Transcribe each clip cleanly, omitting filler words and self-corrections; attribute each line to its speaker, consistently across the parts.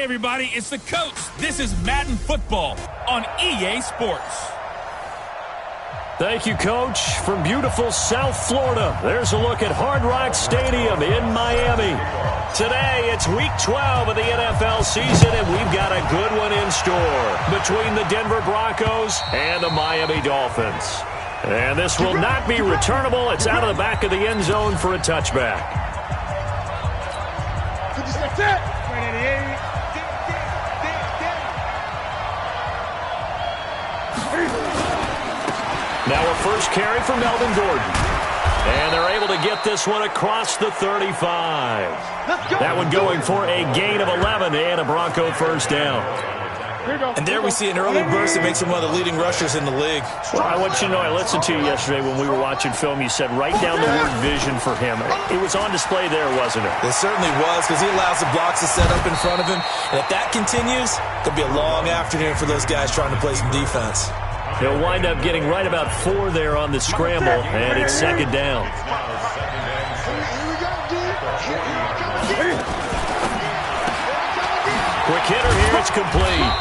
Speaker 1: everybody, it's the coach. This is Madden Football on EA Sports.
Speaker 2: Thank you, Coach. From beautiful South Florida, there's a look at Hard Rock Stadium in Miami. Today, it's Week 12 of the NFL season, and we've got a good one in store between the Denver Broncos and the Miami Dolphins. And this will not be returnable. It's out of the back of the end zone for a touchback. Now a first carry for Melvin Gordon. And they're able to get this one across the 35. That one going for a gain of 11 and a Bronco first down.
Speaker 3: And there we see an early burst that makes him one of the leading rushers in the league.
Speaker 2: Well, I want you to know, I listened to you yesterday when we were watching film. You said write down the word vision for him. It was on display there, wasn't it?
Speaker 3: It certainly was, because he allows the blocks to set up in front of him. And if that continues, it could be a long afternoon for those guys trying to play some defense.
Speaker 2: He'll wind up getting right about 4 there on the scramble, and it's second down. Quick hitter here, it's complete.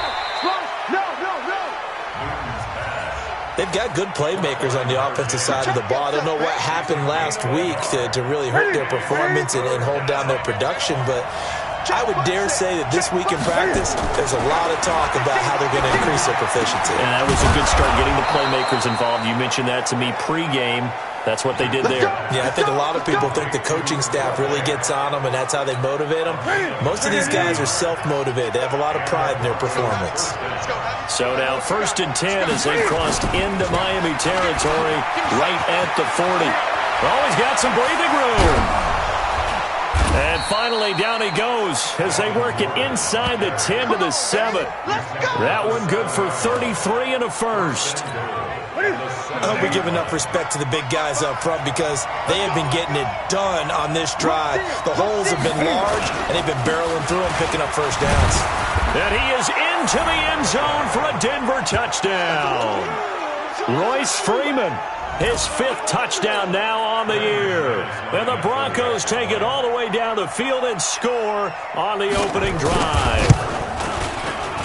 Speaker 3: They've got good playmakers on the offensive side of the ball. I don't know what happened last week to really hurt their performance and hold down their production, but I would dare say that this week in practice, there's a lot of talk about how they're going to increase their proficiency.
Speaker 2: And that was a good start, getting the playmakers involved. You mentioned that to me pregame. That's what they did there.
Speaker 3: Yeah, I think a lot of people think the coaching staff really gets on them, and that's how they motivate them. Most of these guys are self-motivated. They have a lot of pride in their performance.
Speaker 2: So now 1st and 10 as they crossed into Miami territory right at the 40. Always got some breathing room. And finally, down he goes as they work it inside the 10 to the 7. That one good for 33 and a first.
Speaker 3: I hope we give enough respect to the big guys up front, because they have been getting it done on this drive. The holes have been large, and they've been barreling through them, picking up first downs.
Speaker 2: And he is into the end zone for a Denver touchdown. Royce Freeman, his 5th touchdown now on the year. And the Broncos take it all the way down the field and score on the opening drive.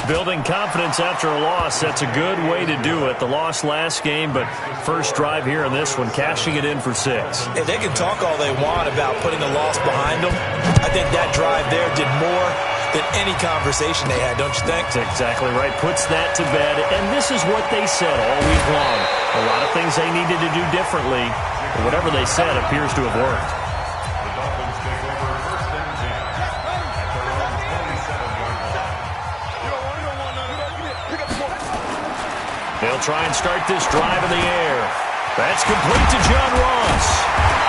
Speaker 2: Building confidence after a loss, that's a good way to do it. The loss last game, but first drive here in this one, cashing it in for 6.
Speaker 3: And they can talk all they want about putting a loss behind them. I think that drive there did more than any conversation they had, don't you think?
Speaker 2: That's exactly right. Puts that to bed. And this is what they said all week long. A lot of things they needed to do differently. But whatever they said appears to have worked. They'll try and start this drive in the air. That's complete to John Ross.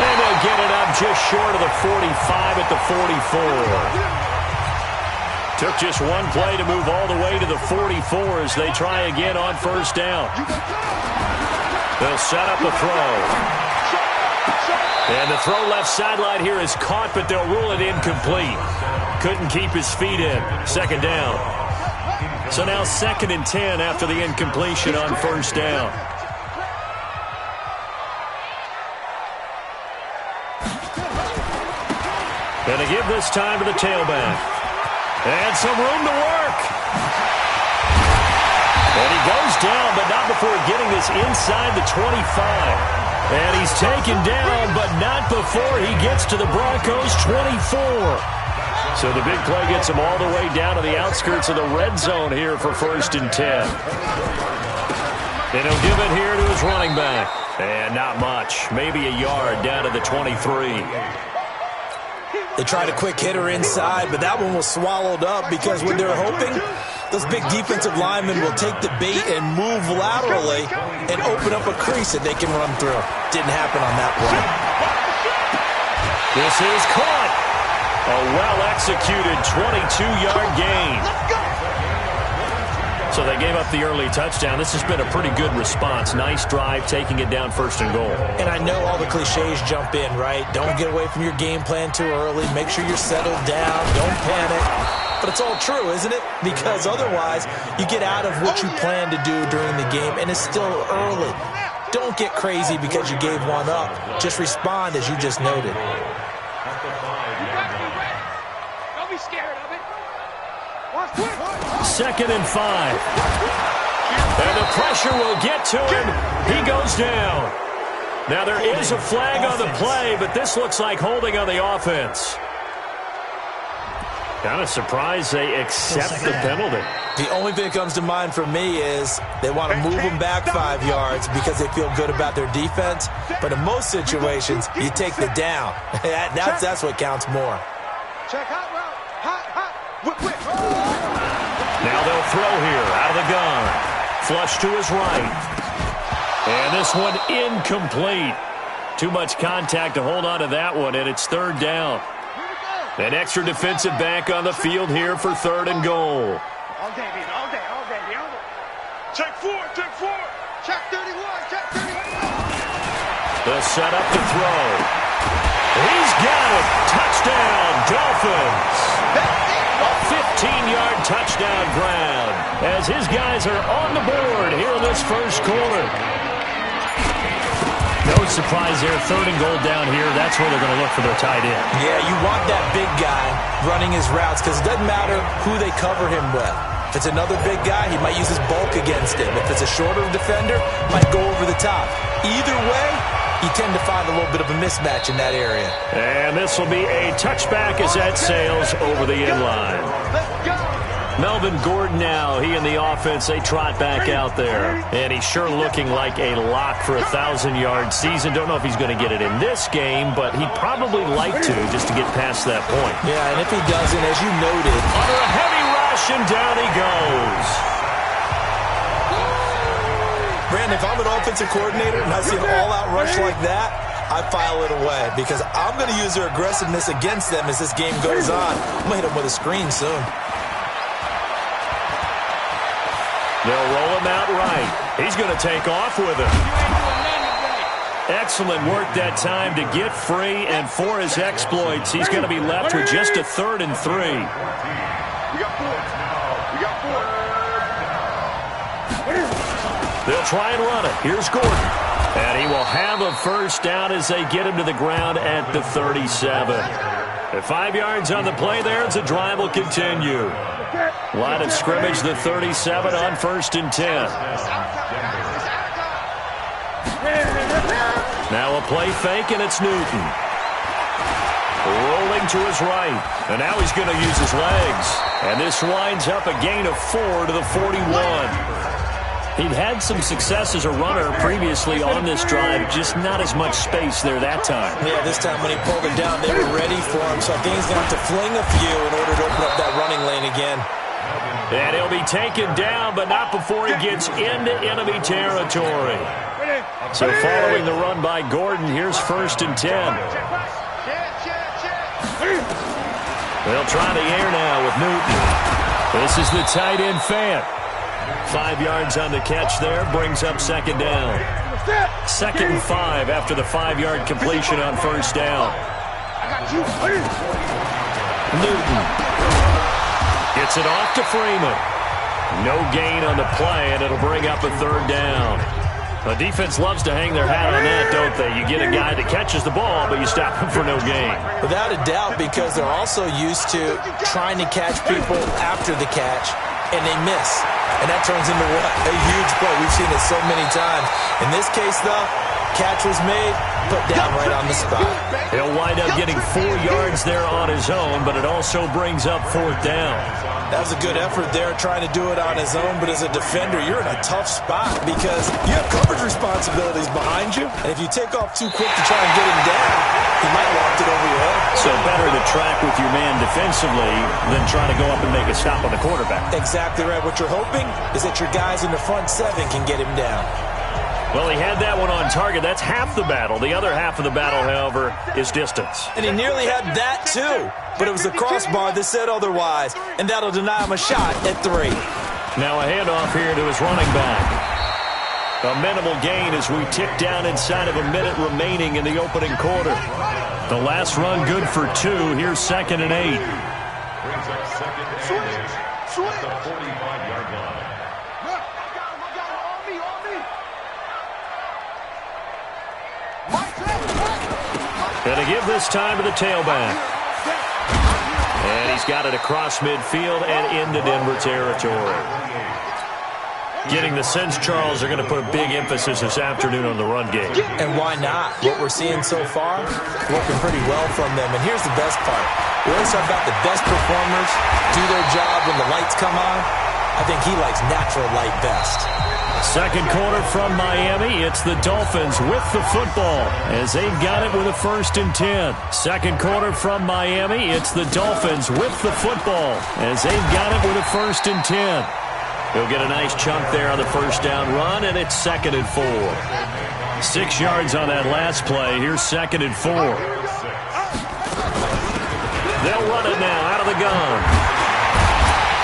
Speaker 2: And they'll get it up just short of the 45 at the 44. Took just one play to move all the way to the 44 as they try again on first down. They'll set up the throw. And the throw left sideline here is caught, but they'll rule it incomplete. Couldn't keep his feet in. Second down. So now 2nd and 10 after the incompletion on first down. And they give this time to the tailback. And some room to work. And he goes down, but not before getting this inside the 25. And he's taken down, but not before he gets to the Broncos' 24. So the big play gets him all the way down to the outskirts of the red zone here for 1st and 10. And he'll give it here to his running back. And not much. Maybe a yard down to the 23.
Speaker 3: They tried a quick hitter inside, but that one was swallowed up, because when they're hoping, those big defensive linemen will take the bait and move laterally and open up a crease that they can run through. Didn't happen on that play.
Speaker 2: This is caught. A well-executed 22-yard gain. So they gave up the early touchdown. This has been a pretty good response. Nice drive, taking it down 1st and goal.
Speaker 3: And I know all the cliches jump in, right? Don't get away from your game plan too early. Make sure you're settled down. Don't panic. But it's all true, isn't it? Because otherwise, you get out of what you plan to do during the game, and it's still early. Don't get crazy because you gave one up. Just respond as you just noted.
Speaker 4: Don't be scared of it. Watch
Speaker 2: 2nd and 5. And the pressure will get to him. He goes down. Now there is a flag on the play, but this looks like holding on the offense. Kind of surprised they accept the penalty.
Speaker 3: The only thing that comes to mind for me is they want to move them back 5 yards because they feel good about their defense. But in most situations, you take the down. That's what counts more.
Speaker 2: Now they'll throw here out of the gun. Flush to his right. And this one incomplete. Too much contact to hold on to that one, and it's 3rd down. An extra defensive back on the field here for 3rd and goal.
Speaker 4: All day, baby, all day, all day, all day. Check 4, check 4. Check 31, check 31.
Speaker 2: The setup to throw. He's got it. Touchdown, Dolphins. A 15-yard touchdown grab as his guys are on the board here in this first quarter. No surprise there, 3rd and goal down here. That's where they're going to look for their tight end.
Speaker 3: Yeah, you want that big guy running his routes because it doesn't matter who they cover him with. If it's another big guy, he might use his bulk against him. If it's a shorter defender, might go over the top. Either way, you tend to find a little bit of a mismatch in that area.
Speaker 2: And this will be a touchback as that sails over the end line. Melvin Gordon now, he and the offense, they trot back out there. And he's sure looking like a lock for a 1,000-yard season. Don't know if he's going to get it in this game, but he'd probably like to just to get past that point.
Speaker 3: Yeah, and if he doesn't, as you noted,
Speaker 2: under a heavy rush, and down he goes.
Speaker 3: Brandon, if I'm an offensive coordinator and I see an all-out rush like that, I file it away because I'm going to use their aggressiveness against them as this game goes on. I'm going to hit them with a screen soon.
Speaker 2: They'll roll him out right. He's going to take off with him. Excellent work that time to get free, and for his exploits, he's going to be left with just a 3rd and 3.
Speaker 4: We got 4. We got 4.
Speaker 2: They'll try and run it. Here's Gordon. And he will have a first down as they get him to the ground at the 37. At 5 yards on the play there, as the drive will continue. Line of scrimmage, the 37 on 1st and 10. Now a play fake, and it's Newton. Rolling to his right. And now he's going to use his legs. And this winds up a gain of 4 to the 41. He'd had some success as a runner previously on this drive, just not as much space there that time.
Speaker 3: Yeah, this time when he pulled it down, they were ready for him, so I think he's going to have to fling a few in order to open up that running lane again.
Speaker 2: And he'll be taken down, but not before he gets into enemy territory. So following the run by Gordon, here's 1st and 10. They'll try the air now with Newton. This is the tight end Fant. 5 yards on the catch there, brings up 2nd down. 2nd and 5 after the 5-yard completion on 1st down. Newton gets it off to Freeman. No gain on the play, and it'll bring up a 3rd down. The defense loves to hang their hat on that, don't they? You get a guy that catches the ball, but you stop him for no gain.
Speaker 3: Without a doubt, because they're also used to trying to catch people after the catch, and they miss. And that turns into what? A huge play. We've seen it so many times. In this case, though, catch was made, put down right on the spot.
Speaker 2: He'll wind up getting 4 yards there on his own, but it also brings up 4th down.
Speaker 3: That was a good effort there, trying to do it on his own, but as a defender, you're in a tough spot because you have coverage responsibilities behind you, and if you take off too quick to try and get him down, he might loft it over your head.
Speaker 2: So better to track with your man defensively than try to go up and make a stop on the quarterback.
Speaker 3: Exactly right. What you're hoping is that your guys in the front 7 can get him down.
Speaker 2: Well, he had that one on target. That's half the battle. The other half of the battle, however, is distance.
Speaker 3: And he nearly had that, too. But it was the crossbar that said otherwise, and that'll deny him a shot at 3.
Speaker 2: Now a handoff here to his running back. A minimal gain as we tick down inside of a minute remaining in the opening quarter. The last run good for 2. Here's 2nd and 8.
Speaker 4: The 45-yard line.
Speaker 2: Gonna give this time to the tailback. And he's got it across midfield and into Denver territory. Getting the sense, Charles, they're going to put a big emphasis this afternoon on the run game.
Speaker 3: And why not? What we're seeing so far, working pretty well from them. And here's the best part. We always talk about the best performers do their job when the lights come on. I think he likes natural light best.
Speaker 2: Second quarter from Miami. It's the Dolphins with the football as they've got it with a 1st and 10. Second quarter from Miami. It's the Dolphins with the football as they've got it with a 1st and 10. He'll get a nice chunk there on the first down run, and it's 2nd and 4. 6 yards on that last play. Here's 2nd and 4. They'll run it now out of the gun.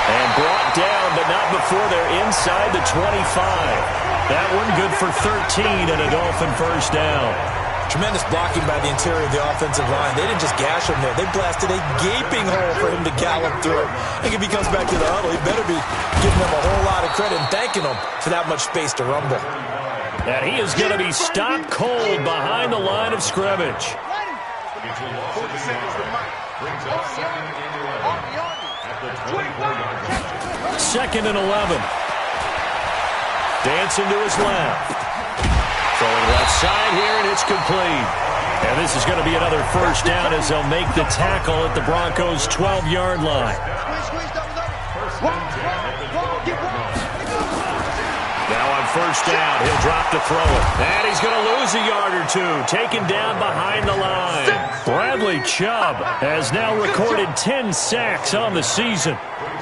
Speaker 2: And brought down, but not before they're inside the 25. That one good for 13 and a Dolphin first down.
Speaker 3: Tremendous blocking by the interior of the offensive line. They didn't just gash him there. They blasted a gaping hole for him to gallop through. I think if he comes back to the huddle, he better be giving them a whole lot of credit and thanking them for that much space to rumble.
Speaker 2: And he is going to be stopped cold behind the line of scrimmage.
Speaker 4: 40 seconds to Mike.
Speaker 2: Second and 11. Dancing to his left. Throwing left side here, and it's complete. And this is going to be another first down as they'll make the tackle at the Broncos' 12-yard line. Now on first down, he'll drop to throw it. And he's going to lose a yard or two. Taken down behind the line. Bradley Chubb has now recorded 10 sacks on the season.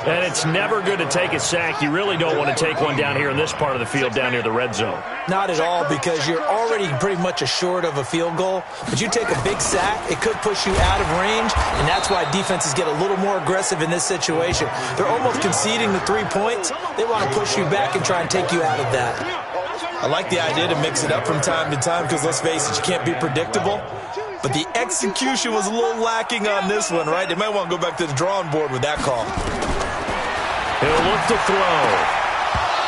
Speaker 2: And it's never good to take a sack. You really don't want to take one down here in this part of the field, down near the red zone.
Speaker 3: Not at all, because you're already pretty much assured of a field goal. But you take a big sack, it could push you out of range, and that's why defenses get a little more aggressive in this situation. They're almost conceding the 3 points. They want to push you back and try and take you out of that. I like the idea to mix it up from time to time because, let's face it, you can't be predictable. But the execution was a little lacking on this one, right? They might want to go back to the drawing board with that call.
Speaker 2: He'll look to throw.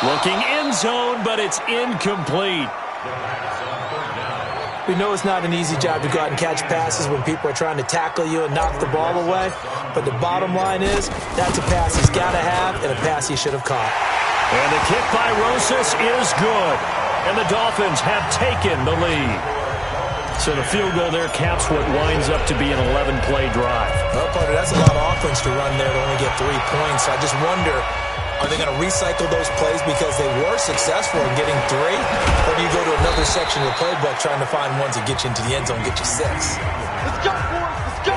Speaker 2: Looking end zone, but it's incomplete.
Speaker 3: We know it's not an easy job to go out and catch passes when people are trying to tackle you and knock the ball away. But the bottom line is, that's a pass he's got to have and a pass he should have caught.
Speaker 2: And the kick by Rosas is good. And the Dolphins have taken the lead. So the field goal there caps what winds up to be an 11-play drive.
Speaker 3: Well, partner, that's a lot of offense to run there to only get 3 points. I just wonder, are they going to recycle those plays because they were successful in getting 3? Or do you go to another section of the playbook trying to find ones that get you into the end zone and get you 6?
Speaker 4: Let's go, boys. Let's go.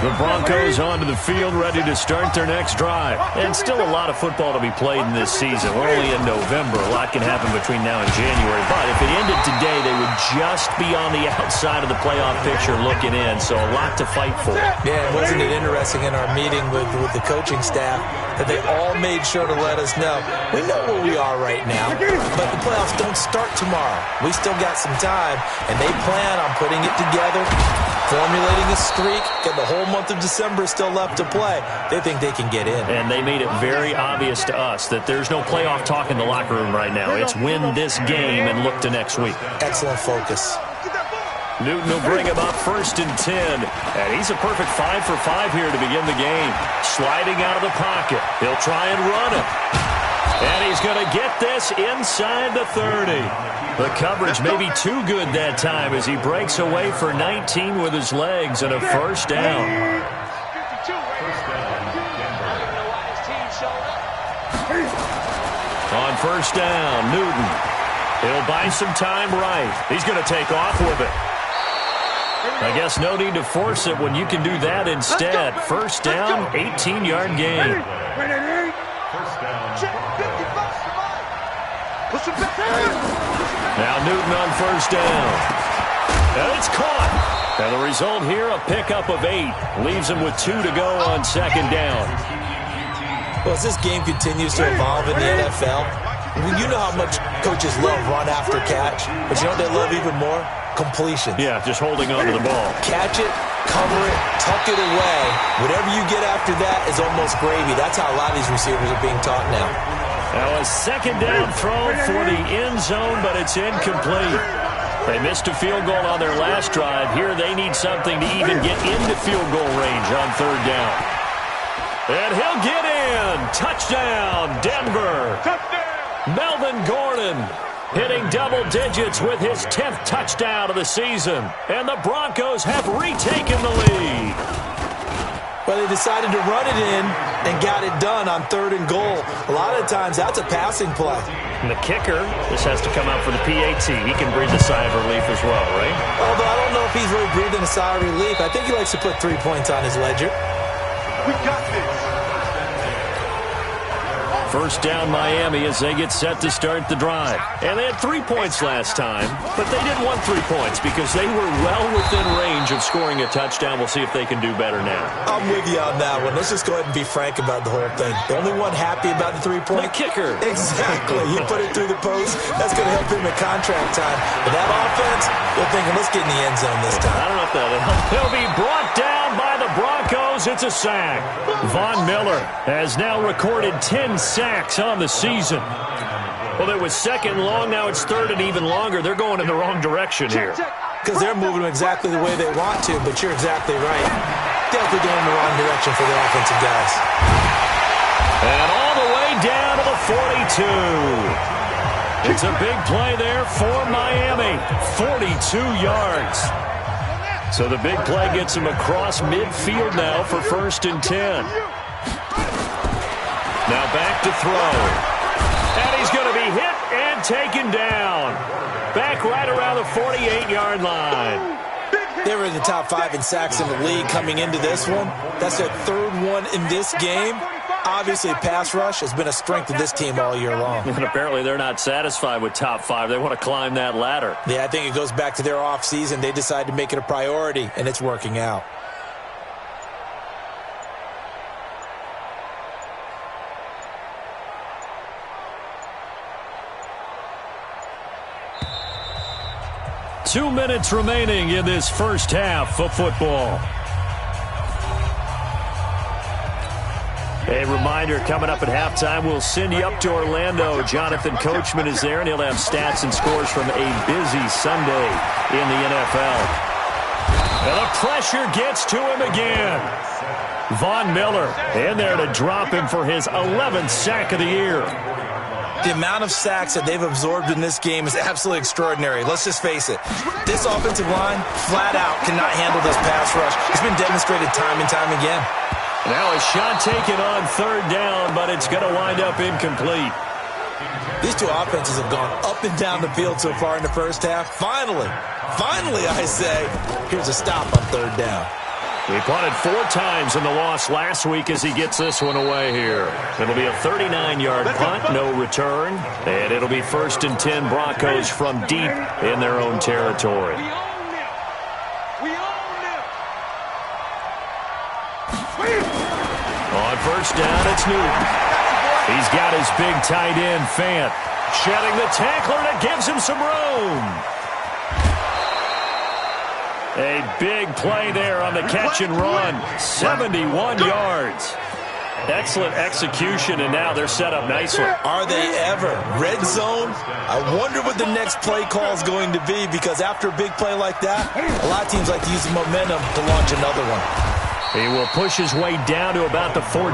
Speaker 2: The Broncos onto the field, ready to start their next drive. And still a lot of football to be played in this season. We're only in November. A lot can happen between now and January. But if it ended today, they would just be on the outside of the playoff picture looking in. So a lot to fight for.
Speaker 3: Yeah, wasn't it interesting in our meeting with the coaching staff that they all made sure to let us know, we know where we are right now, but the playoffs don't start tomorrow. We still got some time, and they plan on putting it together, formulating a streak, getting the whole month of December still left to play. They think they can get in.
Speaker 2: And they made it very obvious to us that there's no playoff talk in the locker room right now. It's win this game and look to next week.
Speaker 3: Excellent focus.
Speaker 2: Newton will bring him up 1st and 10. And he's a perfect 5 for 5 here to begin the game. Sliding out of the pocket. He'll try and run it. And he's going to get this inside the 30. The coverage may be too good that time as he breaks away for 19 with his legs and a first down. On first down, Newton. He'll buy some time right. He's going to take off with it. I guess no need to force it when you can do that instead. First down, 18-yard gain. Now Newton on first down. And it's caught. And the result here, a pickup of 8. Leaves him with 2 to go on second down.
Speaker 3: Well, as this game continues to evolve in the NFL, you know how much coaches love run after catch, but you know what they love even more? Completion.
Speaker 2: Yeah, just holding on to the ball.
Speaker 3: Catch it, cover it, tuck it away. Whatever you get after that is almost gravy. That's how a lot of these receivers are being taught now.
Speaker 2: Now a second down throw for the end zone, but it's incomplete. They missed a field goal on their last drive. Here they need something to even get into field goal range on third down. And he'll get in. Touchdown, Denver.
Speaker 4: Touchdown.
Speaker 2: Melvin Gordon hitting double digits with his 10th touchdown of the season. And the Broncos have retaken the lead.
Speaker 3: Well, they decided to run it in and got it done on third and goal. A lot of times, that's a passing play.
Speaker 2: And the kicker, this has to come out for the PAT. He can breathe a sigh of relief as well, right?
Speaker 3: Although I don't know if he's really breathing a sigh of relief. I think he likes to put 3 points on his ledger.
Speaker 4: We got this.
Speaker 2: First down Miami as they get set to start the drive. And they had 3 points last time, but they didn't want 3 points because they were well within range of scoring a touchdown. We'll see if they can do better now.
Speaker 3: I'm with you on that one. Let's just go ahead and be frank about the whole thing. The only one happy about the 3-point?
Speaker 2: The kicker.
Speaker 3: Exactly. He put it through the post. That's going to help him at contract time. But that offense, they're thinking, let's get in the end zone this time.
Speaker 2: I don't know if that'll help. He'll be brought down by the Broncos. It's a sack. Von Miller has now recorded 10 sacks on the season. Well, it was second and long. Now it's third and even longer. They're going in the wrong direction here.
Speaker 3: Because they're moving them exactly the way they want to, but you're exactly right. Definitely going in the wrong direction for the offensive guys.
Speaker 2: And all the way down to the 42. It's a big play there for Miami. 42 yards. So the big play gets him across midfield now for 1st and 10. Now back to throw. And he's going to be hit and taken down. Back right around the 48-yard line.
Speaker 3: They were in the top 5 in sacks in the league coming into this one. That's their 3rd one in this game. Obviously, pass rush has been a strength of this team all year long.
Speaker 2: And apparently they're not satisfied with top 5. They want to climb that ladder.
Speaker 3: Yeah, I think it goes back to their offseason. They decided to make it a priority, and it's working out.
Speaker 2: Two minutes remaining in this first half of football. A reminder, coming up at halftime, we'll send you up to Orlando. Jonathan Coachman is there, and he'll have stats and scores from a busy Sunday in the NFL. And the pressure gets to him again. Von Miller in there to drop him for his 11th sack of the year.
Speaker 3: The amount of sacks that they've absorbed in this game is absolutely extraordinary. Let's just face it. This offensive line, flat out, cannot handle this pass rush. It's been demonstrated time and time again.
Speaker 2: Now a shot taken on third down, but it's going to wind up incomplete.
Speaker 3: These two offenses have gone up and down the field so far in the first half. Finally, I say, here's a stop on third down.
Speaker 2: He punted 4 times in the loss last week as he gets this one away here. It'll be a 39-yard punt, no return, and it'll be 1st and 10 Broncos from deep in their own territory. On first down, it's Newton. He's got his big tight end, Fant, shedding the tackler that gives him some room. A big play there on the catch and run. 71 yards. Excellent execution, and now they're set up nicely.
Speaker 3: Are they ever? Red zone? I wonder what the next play call is going to be, because after a big play like that, a lot of teams like to use the momentum to launch another one.
Speaker 2: He will push his way down to about the 14.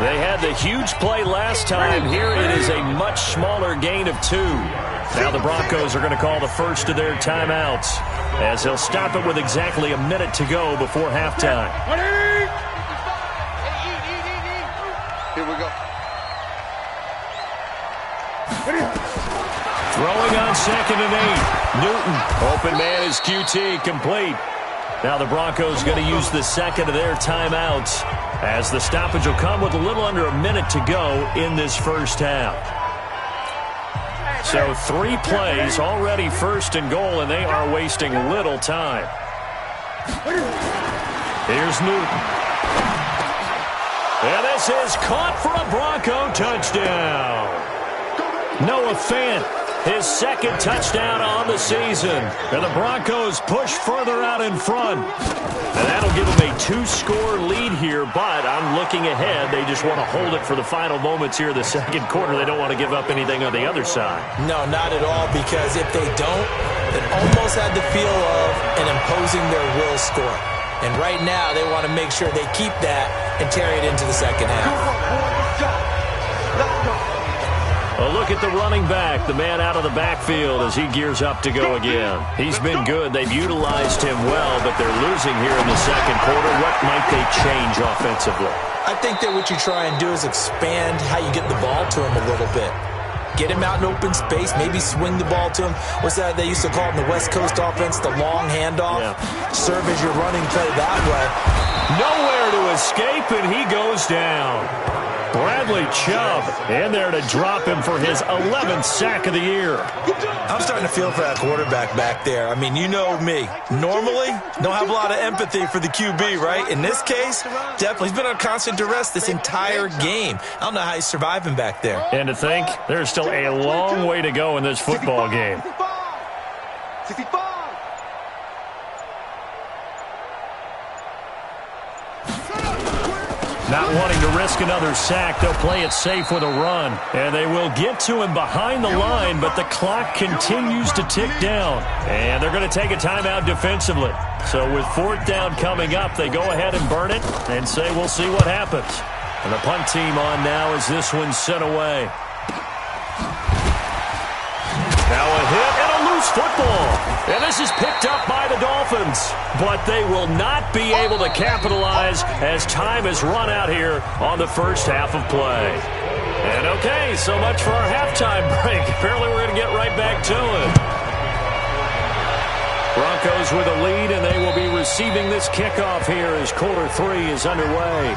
Speaker 2: They had the huge play last time. Here it is a much smaller gain of 2. Now the Broncos are going to call the first of their timeouts, as they'll stop it with exactly a minute to go before halftime.
Speaker 4: Here we go.
Speaker 2: Throwing on 2nd and 8. Newton, open man is QT, complete. Now the Broncos going to use the second of their timeouts, as the stoppage will come with a little under a minute to go in this first half. So 3 plays, already 1st and goal, and they are wasting little time. Here's Newton. And this is caught for a Bronco touchdown. Noah Fant, his 2nd touchdown on the season. And the Broncos push further out in front. And that'll give them a 2-score lead here, but I'm looking ahead. They just want to hold it for the final moments here in the second quarter. They don't want to give up anything on the other side.
Speaker 3: No, not at all, because if they don't, It almost had the feel of an imposing their will score. And right now, they want to make sure they keep that and carry it into the second half.
Speaker 2: A look at the running back, the man out of the backfield as he gears up to go again. He's been good. They've utilized him well, but they're losing here in the second quarter. What might they change offensively?
Speaker 3: I think that what you try and do is expand how you get the ball to him a little bit. Get him out in open space, maybe swing the ball to him. What's that they used to call it in the West Coast offense, the long handoff? Yeah. Serve as your running play that way.
Speaker 2: Nowhere to escape, and he goes down. Bradley Chubb in there to drop him for his 11th sack of the year.
Speaker 3: I'm starting to feel for that quarterback back there. I mean, you know me. Normally, don't have a lot of empathy for the QB, right? In this case, definitely. He's been on constant duress this entire game. I don't know how he's surviving back there.
Speaker 2: And to think, there's still a long way to go in this football game. Not wanting to risk another sack, they'll play it safe with a run. And they will get to him behind the line, but the clock continues to tick down. And they're going to take a timeout defensively. So with fourth down coming up, they go ahead and burn it and say we'll see what happens. And the punt team on now as this one's sent away. Now a hit and a loose football. And this is picked up by the Dolphins. But they will not be able to capitalize as time has run out here on the first half of play. And okay, so much for our halftime break. Apparently we're going to get right back to it. Broncos with a lead, and they will be receiving this kickoff here as quarter three is underway.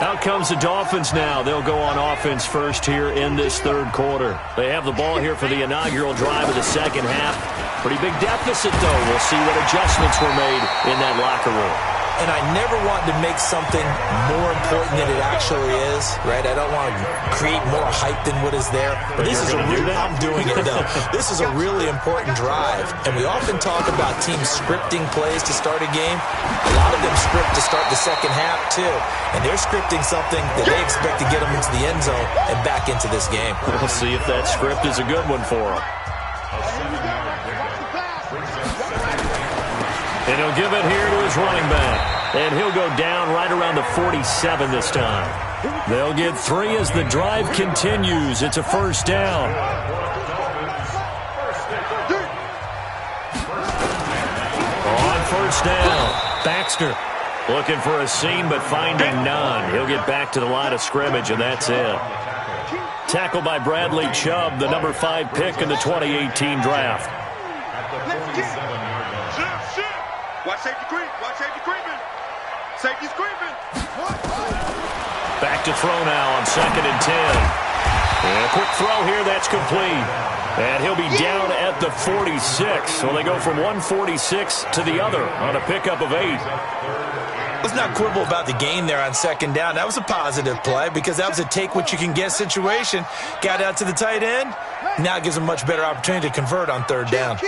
Speaker 2: Out comes the Dolphins now. They'll go on offense first here in this third quarter. They have the ball here for the inaugural drive of the second half. Pretty big deficit, though. We'll see what adjustments were made in that locker room.
Speaker 3: And I never want to make something more important than it actually is, right? I don't want to create more hype than what is there. But this is I'm doing it, though. This is a really important drive. And we often talk about teams scripting plays to start a game. A lot of them script to start the second half, too. And they're scripting something that they expect to get them into the end zone and back into this game.
Speaker 2: We'll see if that script is a good one for them. And he'll give it here to his running back. And he'll go down right around the 47 this time. They'll get three as the drive continues. It's a first down. On first down, Baxter looking for a seam but finding none. He'll get back to the line of scrimmage, and that's it. Tackled by Bradley Chubb, the number 5 pick in the 2018 draft.
Speaker 4: Watch safety creep. Watch safety creeping. Safety's creeping.
Speaker 2: Back to throw now on 2nd and 10. And a quick throw here, that's complete. And he'll be down at the 46. So they go from 146 to the other on a pickup of 8.
Speaker 3: Let's not quibble about the gain there on 2nd down. That was a positive play because that was a take-what-you-can-get situation. Got out to the tight end. Now it gives them a much better opportunity to convert on 3rd down.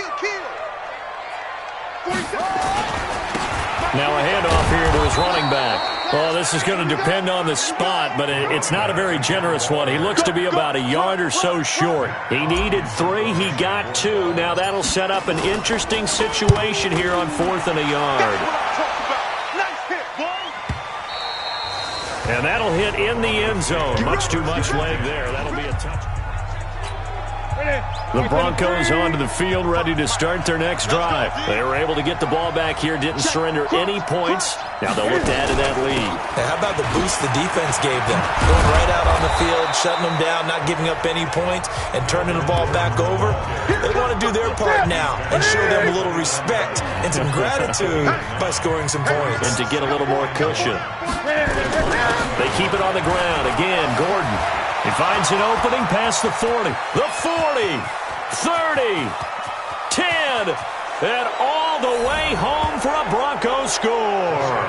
Speaker 2: Now a handoff here to his running back. Well, this is going to depend on the spot, but it's not a very generous one. He looks to be about a yard or so short. He needed 3. He got 2. Now that'll set up an interesting situation here on 4th and a yard. And that'll hit in the end zone. Much too much leg there. That'll be a touchdown. The Broncos onto the field, ready to start their next drive. They were able to get the ball back here, didn't surrender any points. Now they'll look to add to that lead.
Speaker 3: Hey, how about the boost the defense gave them? Going right out on the field, shutting them down, not giving up any points, and turning the ball back over. They want to do their part now and show them a little respect and some gratitude by scoring some points.
Speaker 2: And to get a little more cushion. They keep it on the ground. Again, Gordon. He finds an opening past the 40. The 40, 30, 10, and all the way home for a Broncos score.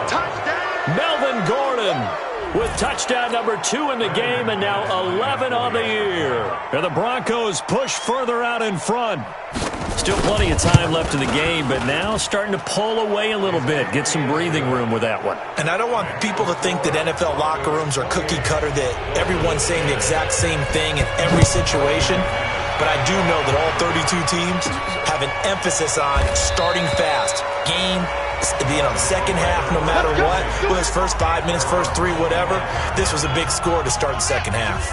Speaker 4: Touchdown!
Speaker 2: Melvin Gordon with touchdown number 2 in the game and now 11 on the year. And the Broncos push further out in front. Still plenty of time left in the game, but now starting to pull away a little bit. Get some breathing room with that one.
Speaker 3: And I don't want people to think that NFL locker rooms are cookie cutter, that everyone's saying the exact same thing in every situation. but I do know that all 32 teams have an emphasis on starting fast. Game, second half, no matter what, whether it's first 5 minutes, first 3, whatever, this was a big score to start the second half.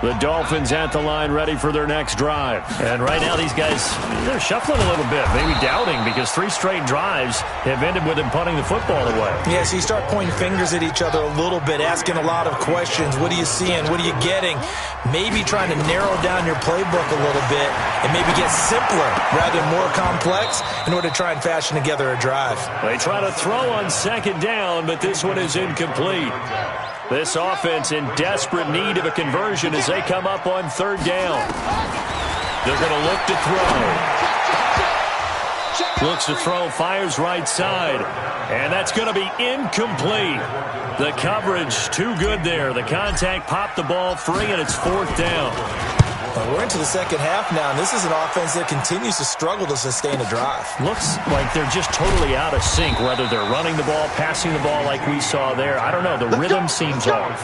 Speaker 2: The Dolphins at the line ready for their next drive.
Speaker 5: And right now these guys, they're shuffling a little bit, maybe doubting, because 3 straight drives have ended with them punting the football away.
Speaker 3: Yeah, so you start pointing fingers at each other a little bit, asking a lot of questions. What are you seeing? What are you getting? Maybe trying to narrow down your playbook a little bit and maybe get simpler rather than more complex in order to try and fashion together a drive.
Speaker 2: They try to throw on second down, but this one is incomplete. This offense in desperate need of a conversion as they come up on third down. They're going to look to throw. Looks to throw, fires right side. And that's going to be incomplete. The coverage too good there. The contact popped the ball free, and it's fourth down.
Speaker 3: Well, we're into the second half now, and this is an offense that continues to struggle to sustain a drive.
Speaker 5: Looks like they're just totally out of sync, whether they're running the ball, passing the ball like we saw there. I don't know. The rhythm seems off.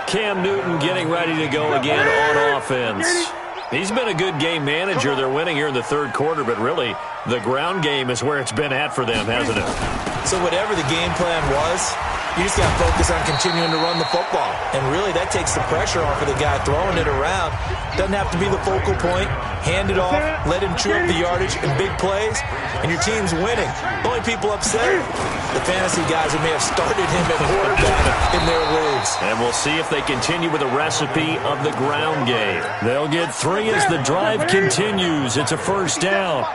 Speaker 2: Cam Newton getting ready to go again on offense. He's been a good game manager. They're winning here in the third quarter, but really the ground game is where it's been at for them, hasn't it?
Speaker 3: So whatever the game plan was, you just got to focus on continuing to run the football. And really, that takes the pressure off of the guy throwing it around. Doesn't have to be the focal point. Hand it off, let him chew up the yardage in big plays, and your team's winning. The only people upset, the fantasy guys who may have started him at quarterback in their leagues.
Speaker 2: And we'll see if they continue with the recipe of the ground game. They'll get 3 as the drive continues. It's a first down.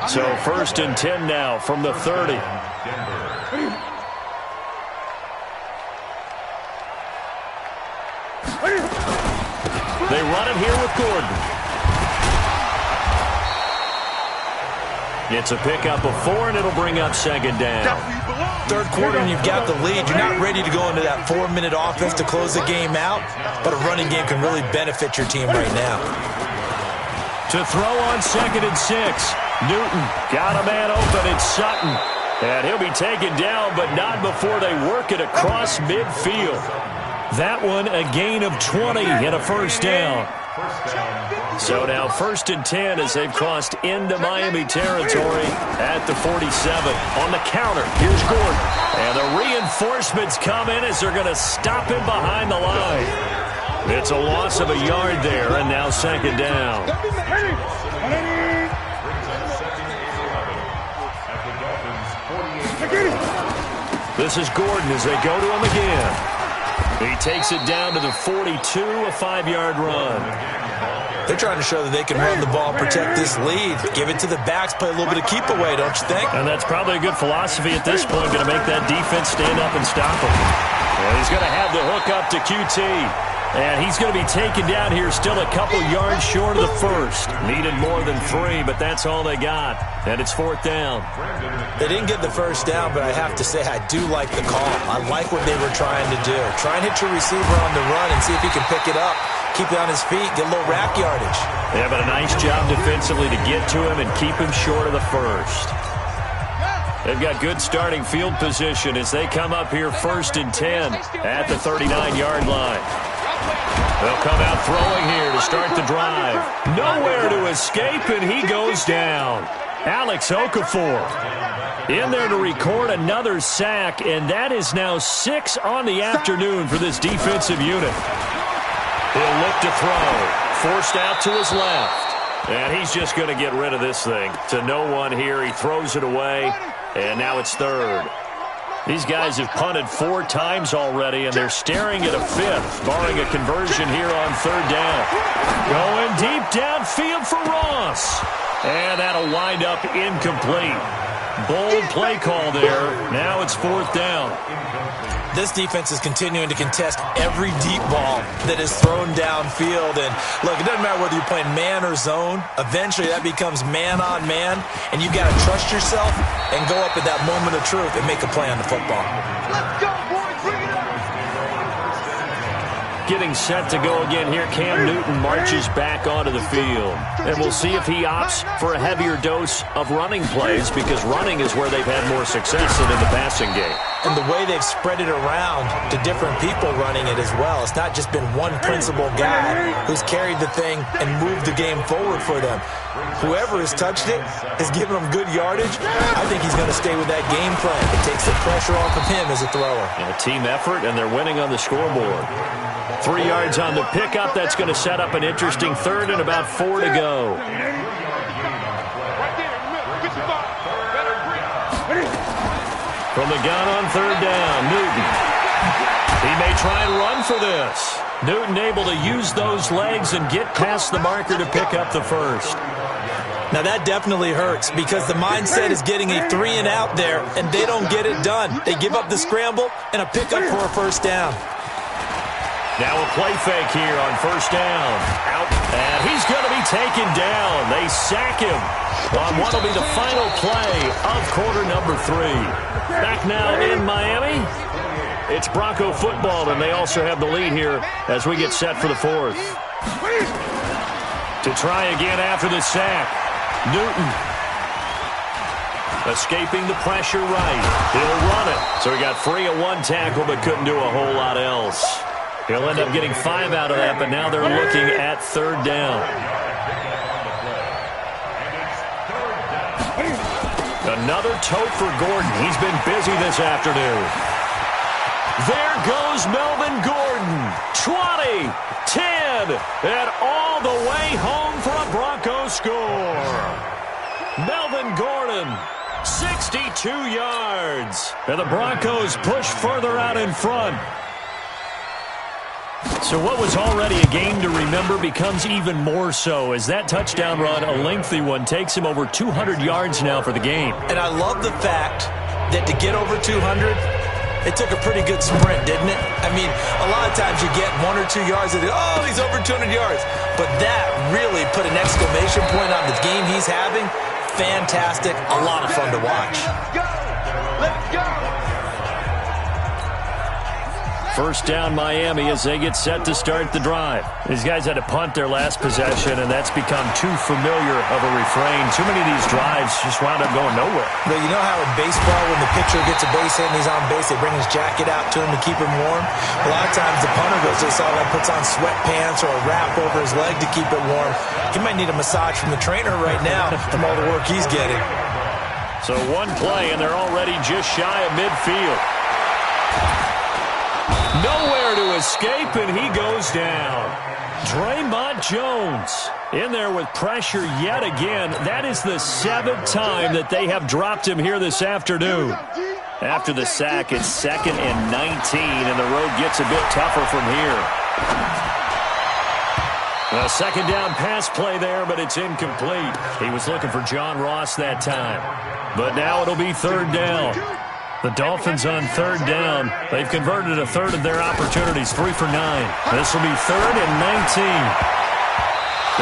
Speaker 2: So 1st and 10 now from the 30. They run it here with Gordon. It's a pickup of 4, and it'll bring up second down.
Speaker 3: Third quarter, and you've got the lead. You're not ready to go into that 4-minute offense to close the game out, but a running game can really benefit your team right now.
Speaker 2: To throw on 2nd and 6. Newton got a man open. It's Sutton. And he'll be taken down, but not before they work it across midfield. That one a gain of 20 and a first down. So now 1st and 10 as they've crossed into Miami territory at the 47. On the counter, here's Gordon. And the reinforcements come in as they're going to stop him behind the line. It's a loss of a yard there, and now second down. This is Gordon as they go to him again. He takes it down to the 42, a 5-yard run.
Speaker 3: They're trying to show that they can run the ball, protect this lead. Give it to the backs, play a little bit of keep away, don't you think?
Speaker 5: And that's probably a good philosophy at this point, going to make that defense stand up and stop him.
Speaker 2: And he's going to have the hook up to QT. And he's going to be taken down here still a couple yards short of the first. Needed more than 3, but that's all they got. And it's fourth down.
Speaker 3: They didn't get the first down, but I have to say I do like the call. I like what they were trying to do. Try and hit your receiver on the run and see if he can pick it up. Keep it on his feet, get a little rack yardage.
Speaker 2: Yeah, but a nice job defensively to get to him and keep him short of the first. They've got good starting field position as they come up here 1st and 10 at the 39-yard line. They'll come out throwing here to start the drive. Nowhere to escape, and he goes down. Alex Okafor in there to record another sack, and that is now 6 on the afternoon for this defensive unit. He'll look to throw. Forced out to his left. And he's just going to get rid of this thing. To no one here. He throws it away, and now it's 3rd. These guys have punted 4 times already, and they're staring at a 5th, barring a conversion here on 3rd down. Going deep downfield for Ross. And that'll wind up incomplete. Bold play call there. Now it's 4th down.
Speaker 3: This defense is continuing to contest every deep ball that is thrown downfield. And look, it doesn't matter whether you're playing man or zone. Eventually, that becomes man on man. And you've got to trust yourself and go up at that moment of truth and make a play on the football.
Speaker 4: Let's go, boys. Bring it up.
Speaker 2: getting set to go again here. Cam Newton marches back onto the field. And we'll see if he opts for a heavier dose of running plays, because running is where they've had more success than in the passing game.
Speaker 3: And the way they've spread it around to different people running it as well. It's not just been one principal guy who's carried the thing and moved the game forward for them. Whoever has touched it has given them good yardage. I think he's going to stay with that game plan. It takes the pressure off of him as a thrower.
Speaker 2: And a team effort, and they're winning on the scoreboard. 3 yards on the pickup. That's going to set up an interesting third and about 4 to go. From the gun on third down, Newton. He may try and run for this. Newton able to use those legs and get past the marker to pick up the first.
Speaker 3: Now that definitely hurts, because the mindset is getting a 3 and out there, and they don't get it done. They give up the scramble and a pickup for a first down.
Speaker 2: Now a play fake here on first down. Out, and he's going to be taken down. They sack him on what will be the final play of quarter number 3. Back now in Miami. It's Bronco football, and they also have the lead here as we get set for the fourth. To try again after the sack, Newton escaping the pressure right. He'll run it. So he got free of one tackle but couldn't do a whole lot else. He'll end up getting 5 out of that, but now they're looking at third down. Another tote for Gordon. He's been busy this afternoon. There goes Melvin Gordon. 20, 10, and all the way home for a Bronco score. Melvin Gordon, 62 yards. And the Broncos push further out in front. So what was already a game to remember becomes even more so as that touchdown run, a lengthy one, takes him over 200 yards now for the game.
Speaker 3: And I love the fact that to get over 200, it took a pretty good sprint, didn't it? I mean, a lot of times you get 1 or 2 yards and oh, he's over 200 yards. But that really put an exclamation point on the game he's having. Fantastic. A lot of fun to watch.
Speaker 4: Let's go! Let's go!
Speaker 2: First down Miami as they get set to start the drive. These guys had to punt their last possession, and that's become too familiar of a refrain. Too many of these drives just wound up going nowhere.
Speaker 3: But you know how in baseball, when the pitcher gets a base hit and he's on base, they bring his jacket out to him to keep him warm? A lot of times the punter goes to the sideline, puts on sweatpants or a wrap over his leg to keep it warm. He might need a massage from the trainer right now from all the work he's getting.
Speaker 2: So one play, and they're already just shy of midfield. Nowhere to escape, and he goes down. Draymond Jones in there with pressure yet again. That is the 7th time that they have dropped him here this afternoon. After the sack, it's 2nd and 19, and the road gets a bit tougher from here. A second down pass play there, but it's incomplete. He was looking for John Ross that time. But now it'll be third down. The Dolphins on third down. They've converted a third of their opportunities, 3 for 9. This will be 3rd and 19.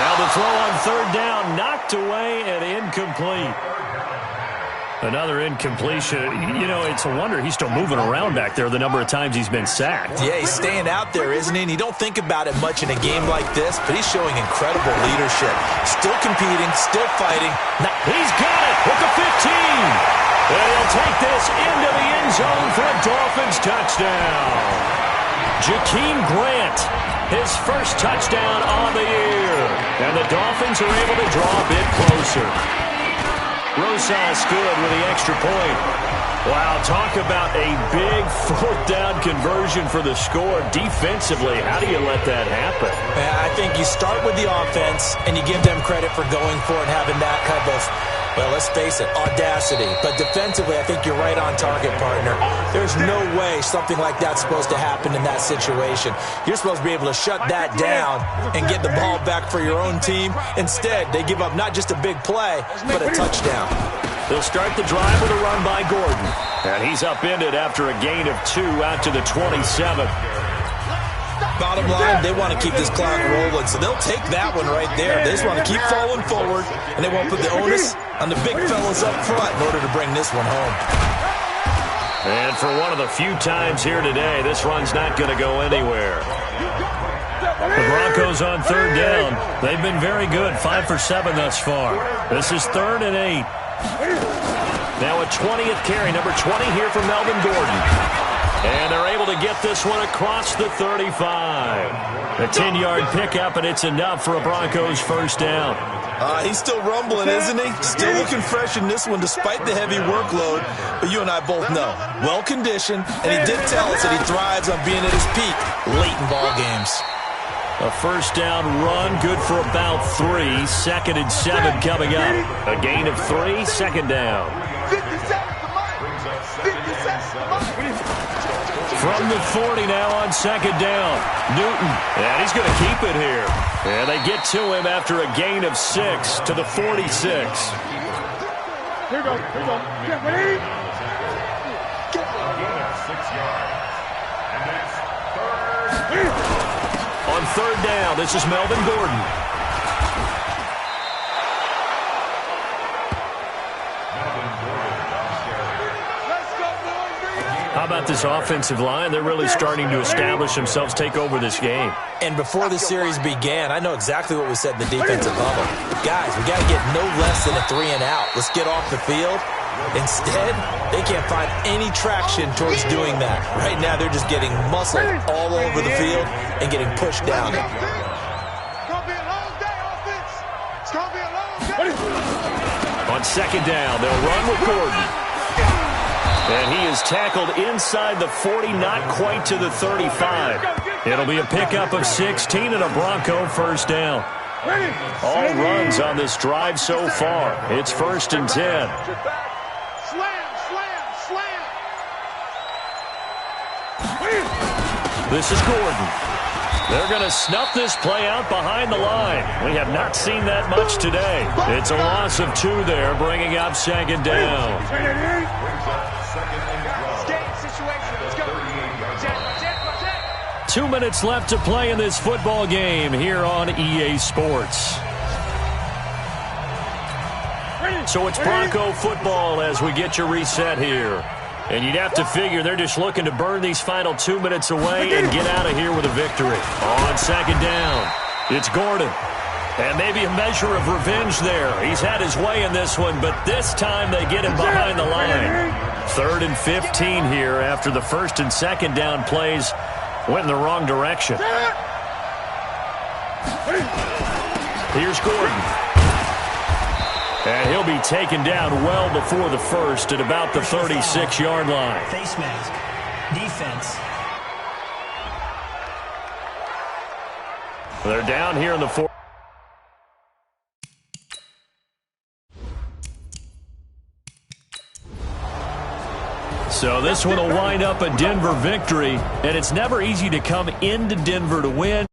Speaker 2: Now the throw on third down, knocked away and incomplete. Another incompletion. You know, it's a wonder he's still moving around back there the number of times he's been sacked.
Speaker 3: Yeah, he's staying out there, isn't he? And you don't think about it much in a game like this, but he's showing incredible leadership. Still competing, still fighting.
Speaker 2: He's got it with the 15. And he'll take this into the end zone for a Dolphins touchdown. Jakeem Grant, his first touchdown on the year. And the Dolphins are able to draw a bit closer. Rosas good with the extra point. Wow, talk about a big 4th down conversion for the score. Defensively, how do you let that happen?
Speaker 3: I think you start with the offense, and you give them credit for going for it, having that type of, well, let's face it, audacity. But defensively, I think you're right on target, partner. There's no way something like that's supposed to happen in that situation. You're supposed to be able to shut that down and get the ball back for your own team. Instead, they give up not just a big play, but a touchdown.
Speaker 2: They'll start the drive with a run by Gordon. And he's upended after a gain of 2 out to the 27.
Speaker 3: Bottom line, they want to keep this clock rolling, so they'll take that one right there. They just want to keep falling forward, and they won't put the onus on the big fellas up front in order to bring this one home.
Speaker 2: And for one of the few times here today, this run's not going to go anywhere.
Speaker 5: The Broncos on third down. They've been very good, 5 for 7 thus far. This is 3rd and 8. Now a 20th carry, number 20 here for Melvin Gordon. And they're able to get this one across the 35. A 10-yard pickup, and it's enough for a Broncos first down.
Speaker 3: He's still rumbling, isn't he? Still looking fresh in this one despite the heavy workload. But you and I both know, well-conditioned, and he did tell us that he thrives on being at his peak late in ball games.
Speaker 5: A first down run, good for about 3. 2nd and 7 coming up. A gain of 3, 2nd down.
Speaker 4: 57 to Mike. 57 to Mike.
Speaker 5: From the 40 now on 2nd down. Newton, and he's going to keep it here. And they get to him after a gain of 6 to the 46.
Speaker 4: Here we go. Get ready.
Speaker 5: On 3rd down, this is Melvin Gordon. How about this offensive line? They're really starting to establish themselves, take over this game.
Speaker 3: And before the series began, I know exactly what we said in the defensive bubble. Guys, we got to get no less than a 3 and out. Let's get off the field. Instead, they can't find any traction towards doing that. Right now, they're just getting muscled all over the field and getting pushed down.
Speaker 4: It's going to be a long day, offense. It's going to be a long day.
Speaker 5: On 2nd down, they'll run with Gordon. And he is tackled inside the 40, not quite to the 35. It'll be a pickup of 16 and a Bronco first down. All runs on this drive so far. It's 1st and 10.
Speaker 4: Slam.
Speaker 5: This is Gordon. They're going to snuff this play out behind the line. We have not seen that much today. It's a loss of 2 there, bringing up 2nd down.
Speaker 4: Game situation. Let's go.
Speaker 5: 2 minutes left to play in this football game here on EA Sports. So it's Bronco football as we get you reset here. And you'd have to figure they're just looking to burn these final 2 minutes away and get out of here with a victory. On 2nd down, it's Gordon. And maybe a measure of revenge there. He's had his way in this one, but this time they get him behind the line. 3rd and 15 here after the 1st and 2nd down plays went in the wrong direction. Here's Gordon. And he'll be taken down well before the 1st at about the 36-yard line.
Speaker 6: Face mask. Defense.
Speaker 5: They're down here in the 4th. So this one will wind up a Denver victory, and it's never easy to come into Denver to win.